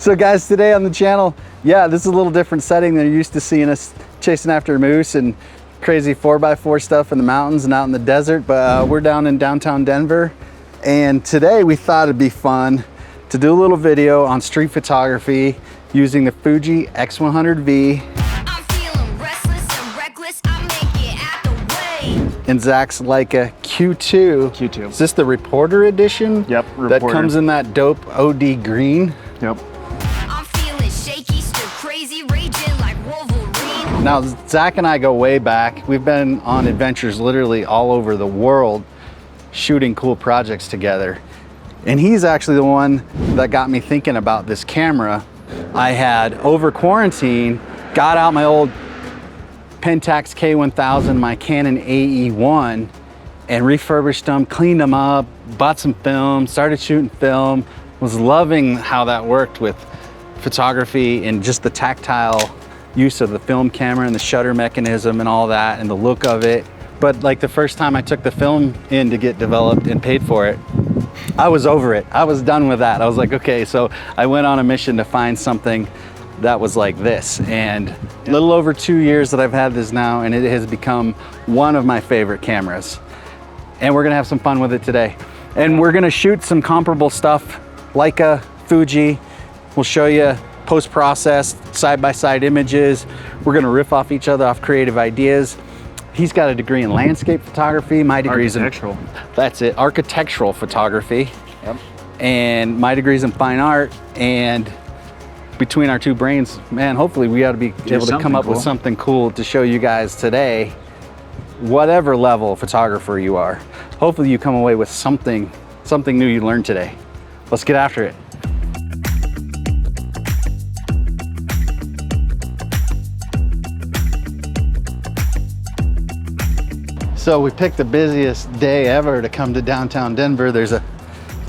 So guys, today on the channel, yeah, this is a little different setting than you're used to seeing us chasing after moose and crazy 4x4 stuff in the mountains and out in the desert, but we're down in downtown Denver. And today we thought it'd be fun to do a little video on street photography using the Fuji X100V and Zach's Leica Q2. Is this the reporter edition? Yep, reporter. That comes in that dope OD green? Yep. I'm feeling shaky, still crazy, raging like Wolverine. Now, Zach and I go way back. We've been on adventures literally all over the world shooting cool projects together. And he's actually the one that got me thinking about this camera. I had, over quarantine, got out my old Pentax K1000, my Canon AE1, and refurbished them, cleaned them up, bought some film, started shooting film, was loving how that worked with photography and just the tactile use of the film camera and the shutter mechanism and all that and the look of it. But like the first time I took the film in to get developed and paid for it, I was over it. I was done with that. I was like, okay, so I went on a mission to find something that was like this. And a little over 2 years that I've had this now, and it has become one of my favorite cameras. And we're gonna have some fun with it today. And we're gonna shoot some comparable stuff, Leica, Fuji. We'll show you post-processed, side-by-side images. We're gonna riff off each other, off creative ideas. He's got a degree in landscape photography. My degree's in architectural. That's it, architectural photography. Yep. And my degree's in fine art. And between our two brains, man, hopefully we ought to be able to come up with something cool to show you guys today, whatever level of photographer you are. Hopefully you come away with something new you learned today. Let's get after it. So we picked the busiest day ever to come to downtown Denver. There's a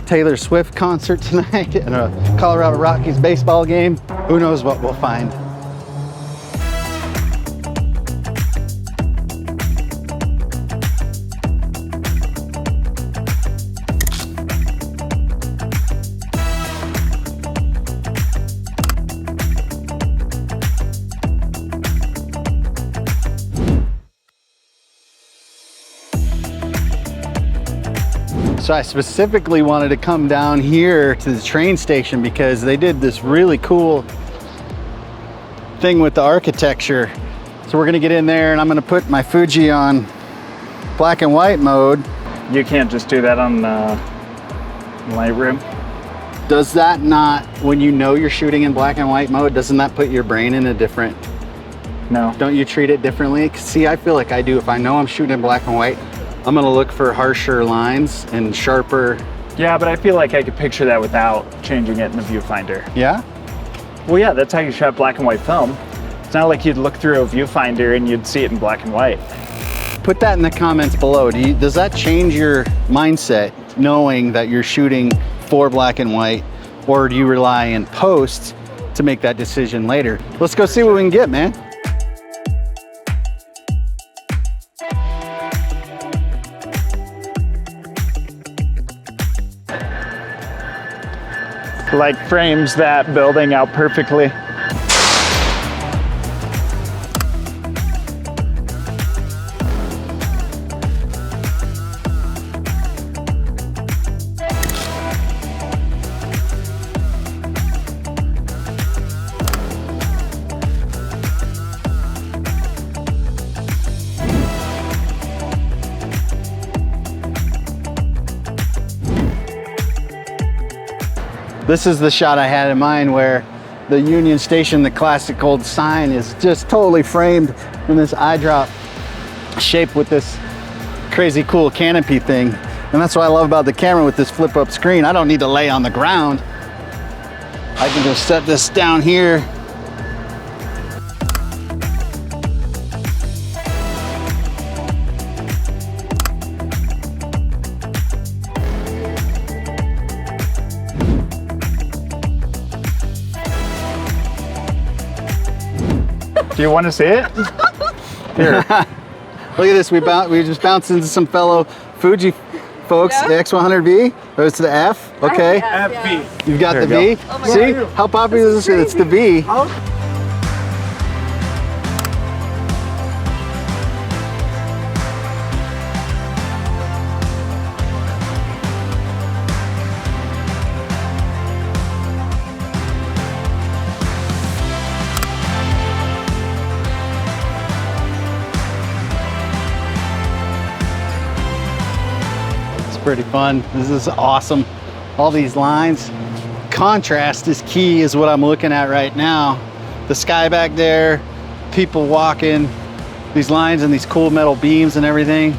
Taylor Swift concert tonight and a Colorado Rockies baseball game. Who knows what we'll find. So I specifically wanted to come down here to the train station because they did this really cool thing with the architecture. So we're gonna get in there and I'm gonna put my Fuji on black and white mode. You can't just do that on Lightroom. Does that not, when you know you're shooting in black and white mode, doesn't that put your brain in a different... No. Don't you treat it differently? See, I feel like I do. If I know I'm shooting in black and white, I'm gonna look for harsher lines and sharper. Yeah, but I feel like I could picture that without changing it in the viewfinder. Yeah? Well, yeah, that's how you shot black and white film. It's not like you'd look through a viewfinder and you'd see it in black and white. Put that in the comments below. Does that change your mindset knowing that you're shooting for black and white, or do you rely in post to make that decision later? Let's go see what we can get, man. Like frames that building out perfectly. This is the shot I had in mind where the Union Station, the classic old sign, is just totally framed in this eye drop shape with this crazy cool canopy thing. And that's what I love about the camera with this flip up screen. I don't need to lay on the ground. I can just set this down here. Do you want to see it? Here. Look at this, we just bounced into some fellow Fuji folks. Yeah. The X100V. Oh, it's the F. Okay. FV. You've got There the you V. Oh my See God. how popular this is? It's the V. Pretty fun. This is awesome. All these lines. Contrast is key is what I'm looking at right now. The sky back there, people walking, these lines and these cool metal beams and everything.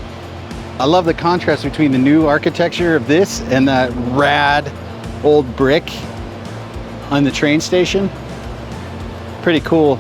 I love the contrast between the new architecture of this and that rad old brick on the train station. Pretty cool.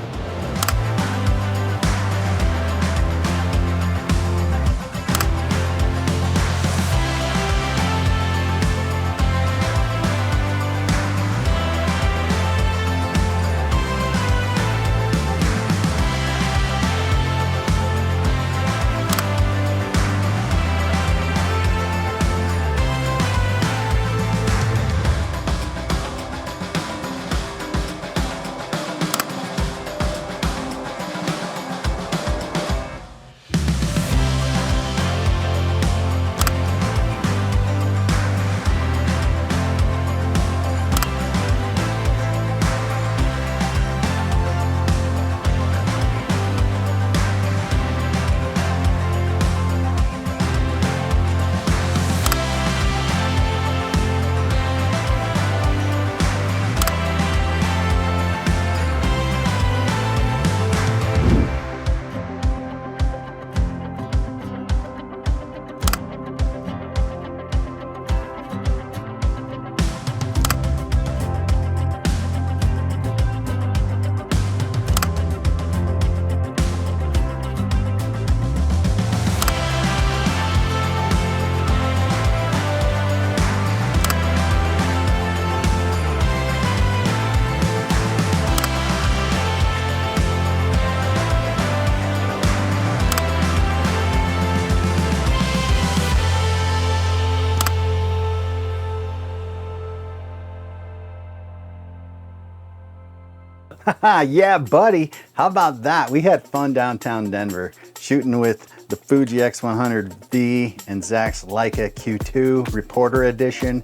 Yeah, buddy. How about that? We had fun downtown Denver shooting with the Fuji X100V and Zach's Leica Q2 Reporter Edition.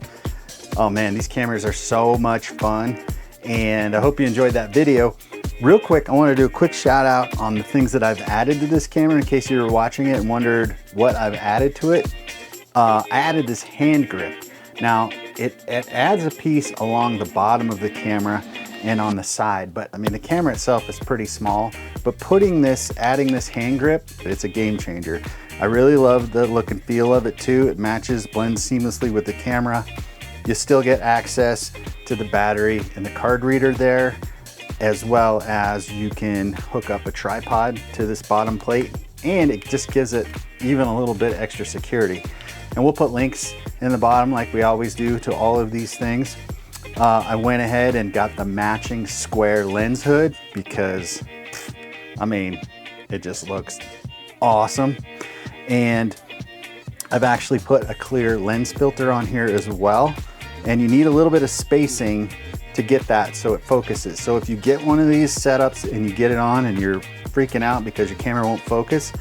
Oh man, these cameras are so much fun, and I hope you enjoyed that video. Real quick, I want to do a quick shout out on the things that I've added to this camera in case you were watching it and wondered what I've added to it. I added this hand grip. Now, it adds a piece along the bottom of the camera and on the side, but I mean, the camera itself is pretty small, but adding this hand grip, it's a game changer. I really love the look and feel of it too. It matches, blends seamlessly with the camera. You still get access to the battery and the card reader there, as well as you can hook up a tripod to this bottom plate, and it just gives it even a little bit extra security. And we'll put links in the bottom like we always do to all of these things. I went ahead and got the matching square lens hood because, I mean, it just looks awesome. And I've actually put a clear lens filter on here as well. And you need a little bit of spacing to get that so it focuses. So if you get one of these setups and you get it on and you're freaking out because your camera won't focus,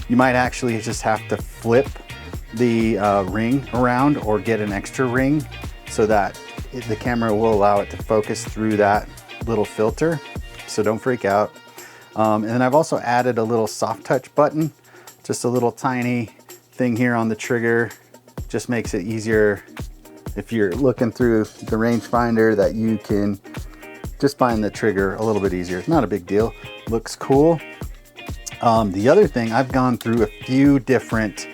you might actually just have to flip the ring around or get an extra ring so that the camera will allow it to focus through that little filter. So don't freak out. And then I've also added a little soft touch button, just a little tiny thing here on the trigger. Just makes it easier if you're looking through the rangefinder that you can just find the trigger a little bit easier. It's not a big deal, looks cool. The other thing, I've gone through a few different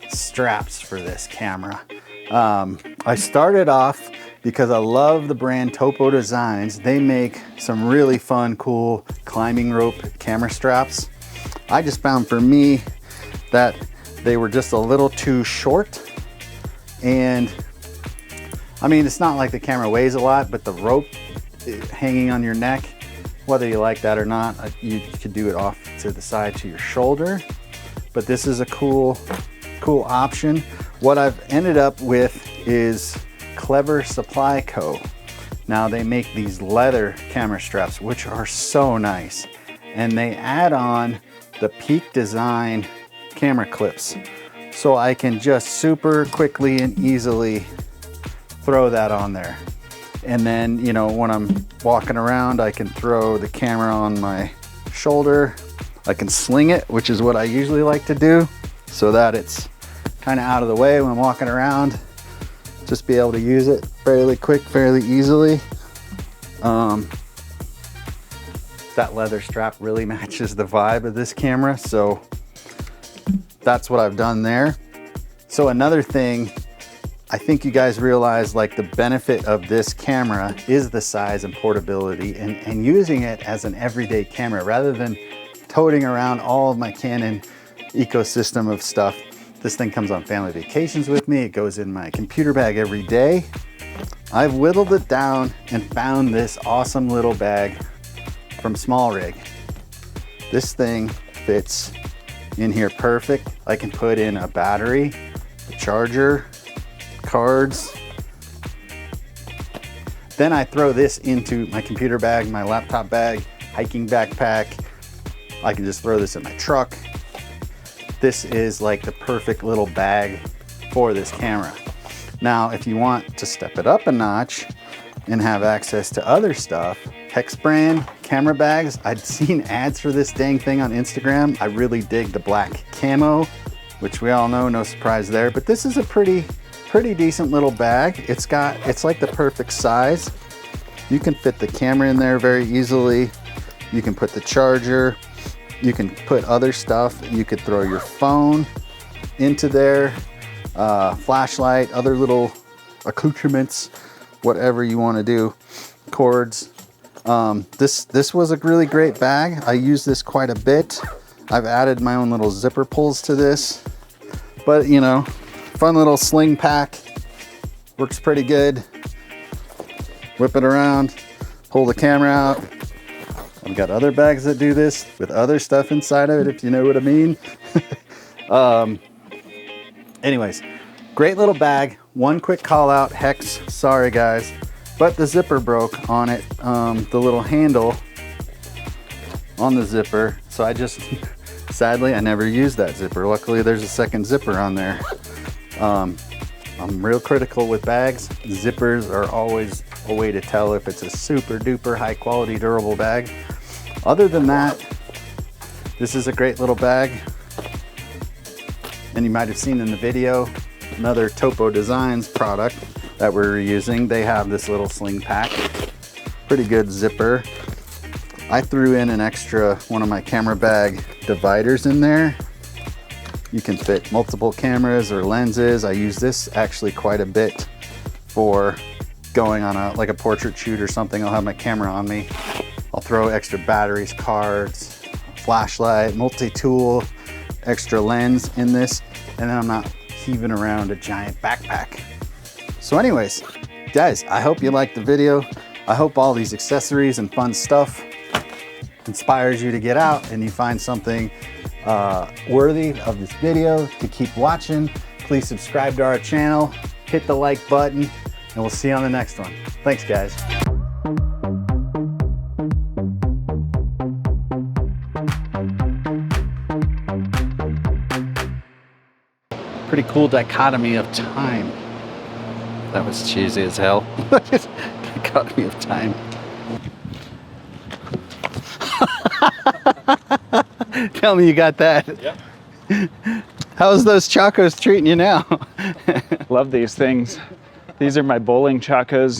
straps for this camera. I started off because I love the brand Topo Designs. They make some really fun, cool climbing rope camera straps. I just found for me that they were just a little too short. And I mean, it's not like the camera weighs a lot, but the rope hanging on your neck, whether you like that or not, you could do it off to the side to your shoulder. But this is a cool option. What I've ended up with is Clever Supply Co. Now they make these leather camera straps, which are so nice. And they add on the Peak Design camera clips. So I can just super quickly and easily throw that on there. And then, you know, when I'm walking around, I can throw the camera on my shoulder. I can sling it, which is what I usually like to do, so that it's kind of out of the way when I'm walking around. Just be able to use it fairly quick, fairly easily. That leather strap really matches the vibe of this camera, so that's what I've done there. So another thing, I think you guys realize, like, the benefit of this camera is the size and portability, and using it as an everyday camera rather than toting around all of my Canon ecosystem of stuff. This thing comes on family vacations with me. It goes in my computer bag every day. I've whittled it down and found this awesome little bag from Small Rig. This thing fits in here perfect. I can put in a battery, a charger, cards. Then I throw this into my computer bag, my laptop bag, hiking backpack. I can just throw this in my truck. This is like the perfect little bag for this camera. Now, if you want to step it up a notch and have access to other stuff, Hex brand camera bags, I'd seen ads for this dang thing on Instagram. I really dig the black camo, which we all know, no surprise there, but this is a pretty decent little bag. It's like the perfect size. You can fit the camera in there very easily. You can put the charger. You can put other stuff. You could throw your phone into there, flashlight, other little accoutrements, whatever you want to do, cords. This was a really great bag. I use this quite a bit. I've added my own little zipper pulls to this, but you know, fun little sling pack, works pretty good. Whip it around, pull the camera out. I've got other bags that do this with other stuff inside of it, if you know what I mean. Anyways, great little bag. One quick call out, Hex, sorry guys, but the zipper broke on it, the little handle on the zipper. So I just, sadly, I never used that zipper. Luckily there's a second zipper on there. I'm real critical with bags. Zippers are always a way to tell if it's a super duper high quality durable bag. Other than that, this is a great little bag. And you might have seen in the video, another Topo Designs product that we're using. They have this little sling pack, pretty good zipper. I threw in an extra one of my camera bag dividers in there. You can fit multiple cameras or lenses. I use this actually quite a bit for going on a portrait shoot or something. I'll have my camera on me. I'll throw extra batteries, cards, flashlight, multi-tool, extra lens in this, and then I'm not heaving around a giant backpack. So anyways, guys, I hope you liked the video. I hope all these accessories and fun stuff inspires you to get out and you find something worthy of this video to keep watching. Please subscribe to our channel, hit the like button, and we'll see you on the next one. Thanks, guys. Pretty cool dichotomy of time. That was cheesy as hell. Dichotomy of time. Tell me you got that. Yep. How's those Chacos treating you now? Love these things. These are my bowling Chacos.